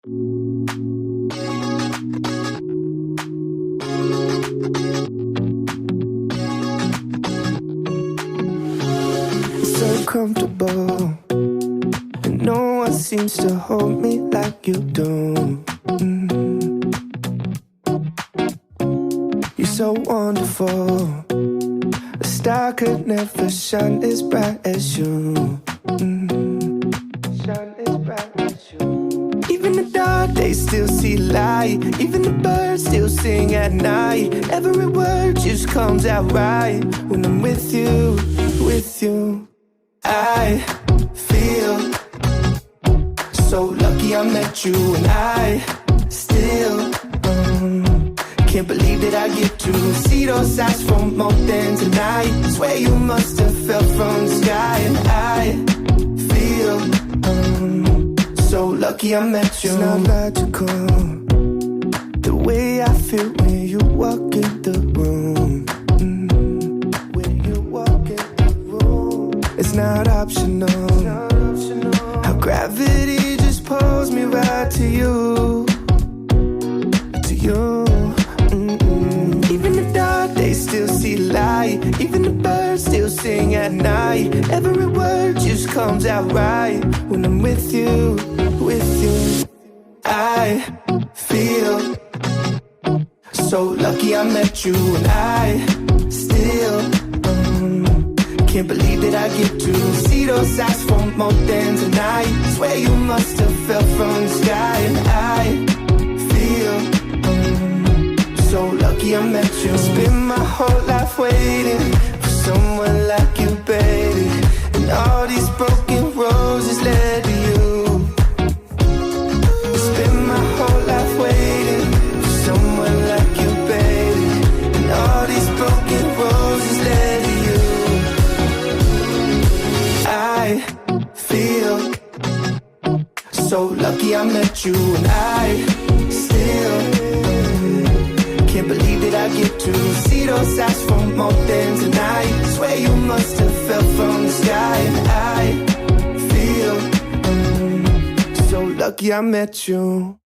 It's so comfortable, and no one seems to hold me like you do. You're so wonderful. A star could never shine as bright as you. Shine as bright as you. Even the dark days still see light. Even the birds still sing at night. Every word just comes out right when I'm with you, with you. I feel so lucky I met you, and I still can't believe that I get to see those eyes for more than tonight. Swear you must have fell from the sky, and I feel so lucky I met you. It's not logical, the way I feel when you walk in the room. When you walk in the room, it's not optional. How gravity just pulls me right to you, to you. Even the dark days still see light. Even the birds still sing at night. Every word just comes out right when I'm with you, with you. I feel so lucky I met you, and I still can't believe that I get to see those eyes for more than tonight. Swear you must have fell from the sky, and I feel so lucky I met you. Spent my whole life waiting for someone like you, baby, and all these broken roses led to you. Spent my whole life waiting for someone like you, baby, and all these broken roses led to you. I feel so lucky I met you, and I still can't believe that I get to see those eyes for more than tonight. Swear you must have fell from the sky, and I feel so lucky I met you.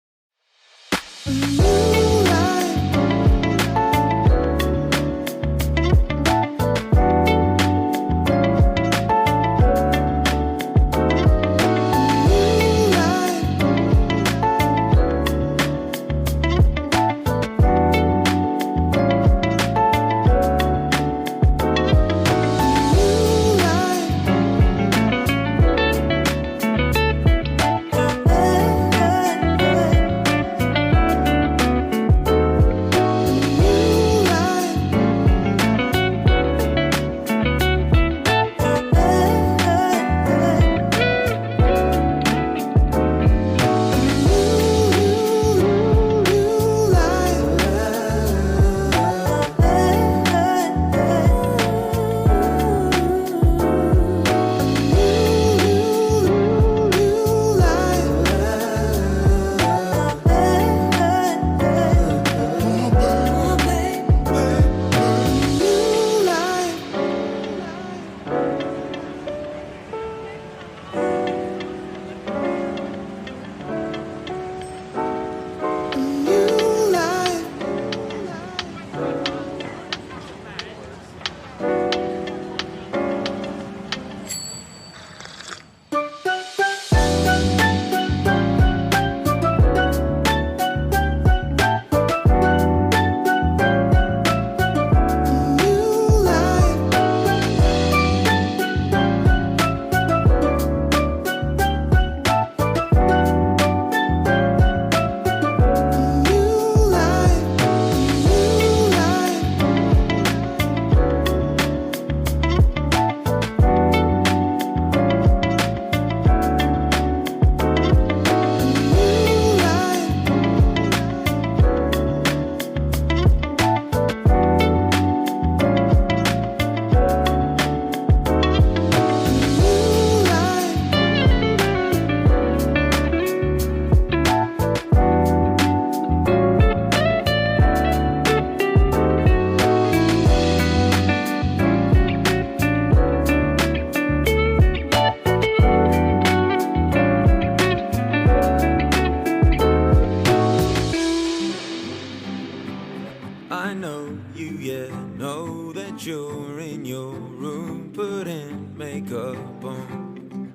you're in your room putting makeup on.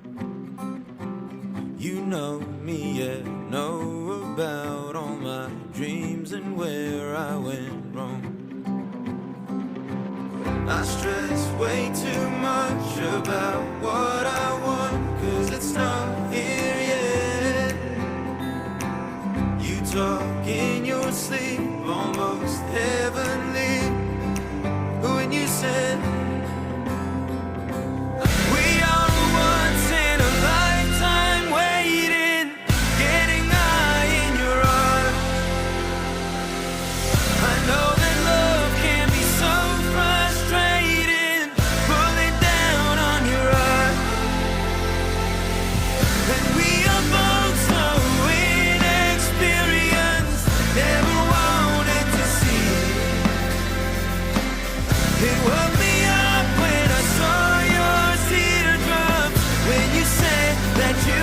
You know me, yeah, know about all my dreams and where I went wrong. I stress way too much about what I want, 'cause it's not here yet. You talk in your sleep, almost heavenly, when you said we are once in a lifetime waiting, getting high in your arms. I know that love can be so frustrating, pulling down on your heart. And we are both so inexperienced, never wanted to see. It woke me up when I saw your teardrops, when you said that you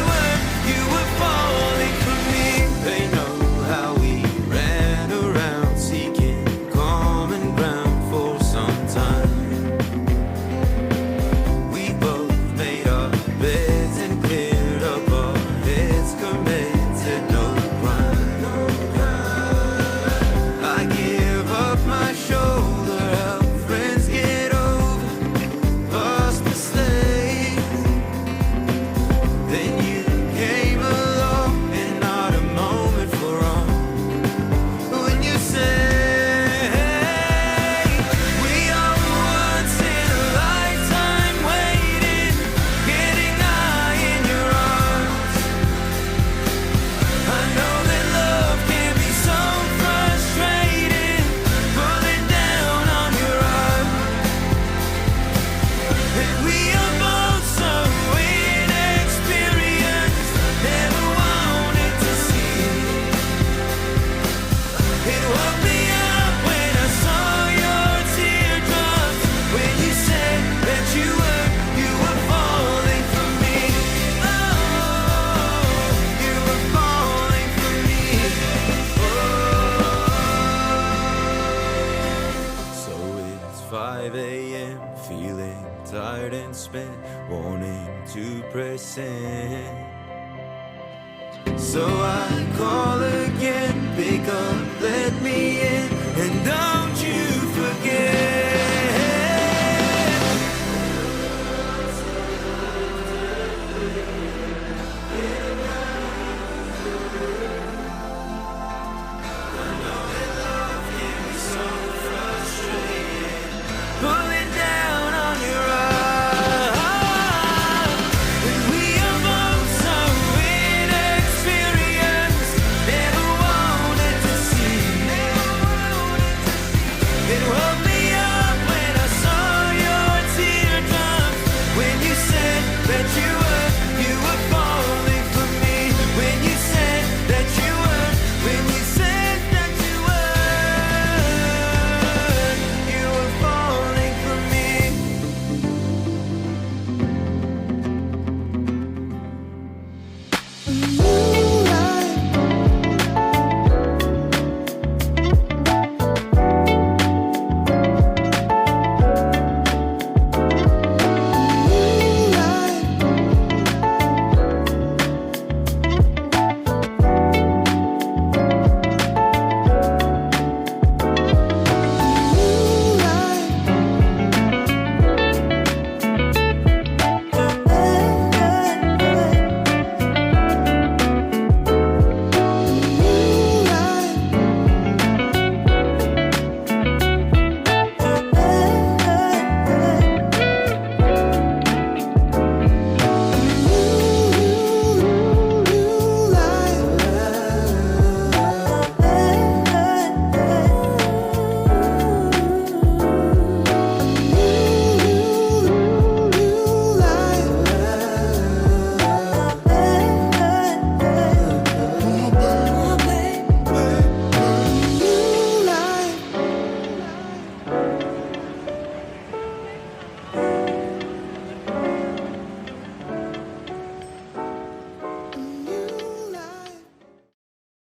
were falling for me. They know how we ran around seeking common ground for some time. We both made our beds and cleared up our heads, committed no crime. I give up my shoulder, help friends get over past mistakes. Then you came along, and not a moment for wrong, when you say we are once in a lifetime waiting, getting high in your arms. I know that love can be so frustrating, pulling down on your heart. And we are both so inexperienced, never wanted to see. It woke me up when I saw your teardrops, when you said that you were falling for me. Oh, you were falling for me. So it's 5 a.m., feeling tired and spent, wanting to press in. So I call it